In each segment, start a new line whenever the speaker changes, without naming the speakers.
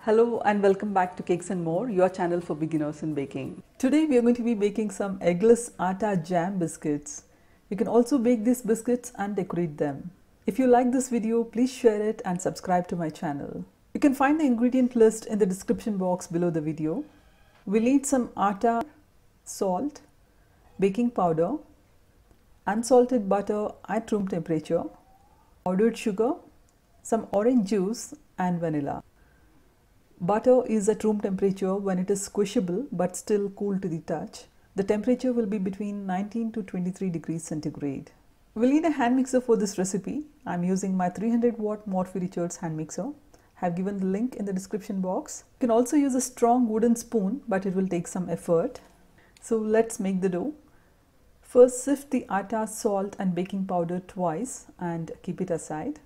Hello and welcome back to Cakes and More, your channel for beginners in baking. Today we are going to be baking some eggless Atta jam biscuits. You can also bake these biscuits and decorate them. If you like this video, please share it and subscribe to my channel. You can find the ingredient list in the description box below the video. We'll need some Atta, salt, baking powder, unsalted butter at room temperature, powdered sugar, some orange juice and vanilla. Butter is at room temperature when it is squishable but still cool to the touch. The temperature will be between 19 to 23 degrees centigrade. We'll need a hand mixer for this recipe. I'm using my 300 watt Morphy Richards hand mixer. I have given the link in the description box. You can also use a strong wooden spoon, but it will take some effort. So let's make the dough. First sift the atta, salt and baking powder twice and keep it aside.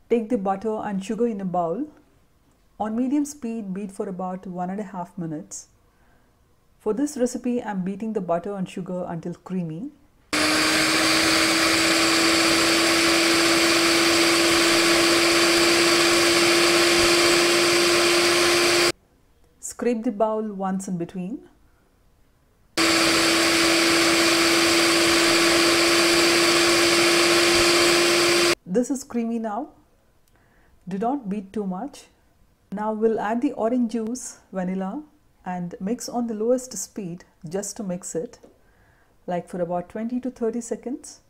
Take the butter and sugar in a bowl. On medium speed, beat for about 1.5 minutes. For this recipe, I'm beating the butter and sugar until creamy. Scrape the bowl once in between. This is creamy now. Do not beat too much. Now we'll add the orange juice, vanilla and mix on the lowest speed just to mix it, like for about 20 to 30 seconds.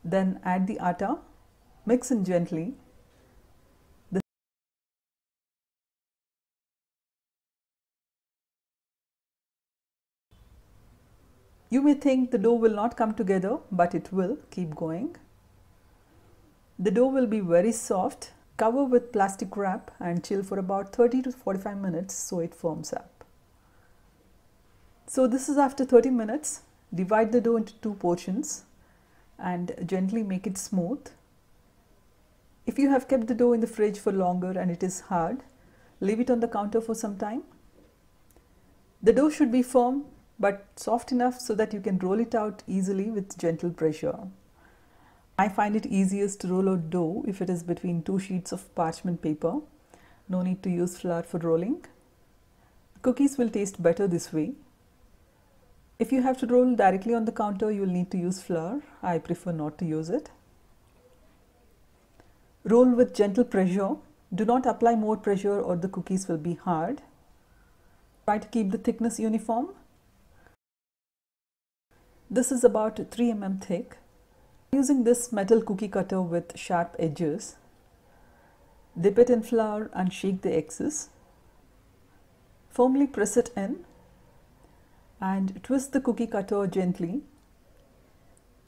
Then add the atta, mix in gently. You may think the dough will not come together, but it will. Keep going. The dough will be very soft. Cover with plastic wrap and chill for about 30 to 45 minutes so it firms up. So this is after 30 minutes. Divide the dough into 2 portions and gently make it smooth. If you have kept the dough in the fridge for longer and it is hard, leave it on the counter for some time. The dough should be firm but soft enough so that you can roll it out easily with gentle pressure. I find it easiest to roll out dough if it is between 2 sheets of parchment paper. No need to use flour for rolling. Cookies will taste better this way. If you have to roll directly on the counter, you will need to use flour. I prefer not to use it. Roll with gentle pressure. Do not apply more pressure or the cookies will be hard. Try to keep the thickness uniform. This is about 3 mm thick. Using this metal cookie cutter with sharp edges, dip it in flour and shake the excess. Firmly press it in and twist the cookie cutter gently.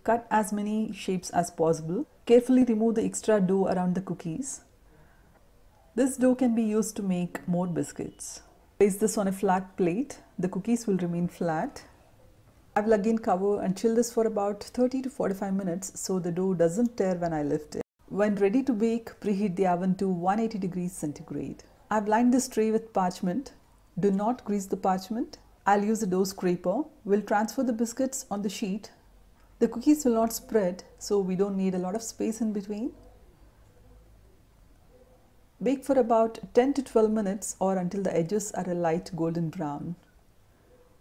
Cut as many shapes as possible. Carefully remove the extra dough around the cookies. This dough can be used to make more biscuits. Place this on a flat plate. The cookies will remain flat. I will again cover and chill this for about 30 to 45 minutes so the dough doesn't tear when I lift it. When ready to bake, preheat the oven to 180 degrees centigrade. I've lined this tray with parchment. Do not grease the parchment. I'll use a dough scraper. We'll transfer the biscuits on the sheet. The cookies will not spread, so we don't need a lot of space in between. Bake for about 10 to 12 minutes or until the edges are a light golden brown.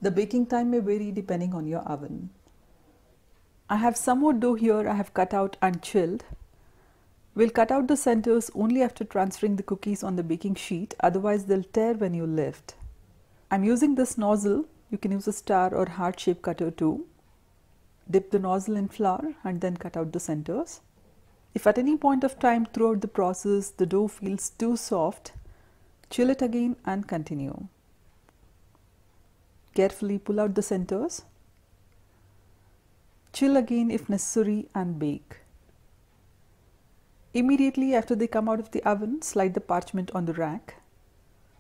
The baking time may vary depending on your oven. I have some more dough here I have cut out and chilled. We'll cut out the centers only after transferring the cookies on the baking sheet, otherwise they'll tear when you lift. I'm using this nozzle. You can use a star or heart-shaped cutter too. Dip the nozzle in flour and then cut out the centers. If at any point of time throughout the process the dough feels too soft, chill it again and continue. Carefully pull out the centers. Chill again if necessary and bake. Immediately after they come out of the oven, slide the parchment on the rack.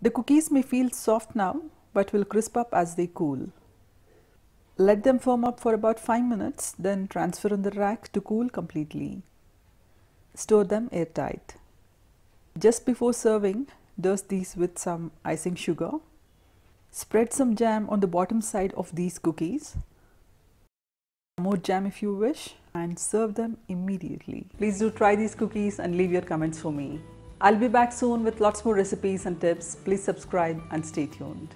The cookies may feel soft now but will crisp up as they cool. Let them firm up for about 5 minutes, then transfer on the rack to cool completely. Store them airtight. Just before serving, dust these with some icing sugar. Spread some jam on the bottom side of these cookies. More jam if you wish and serve them immediately. Please do try these cookies and leave your comments for me. I'll be back soon with lots more recipes and tips. Please subscribe and stay tuned.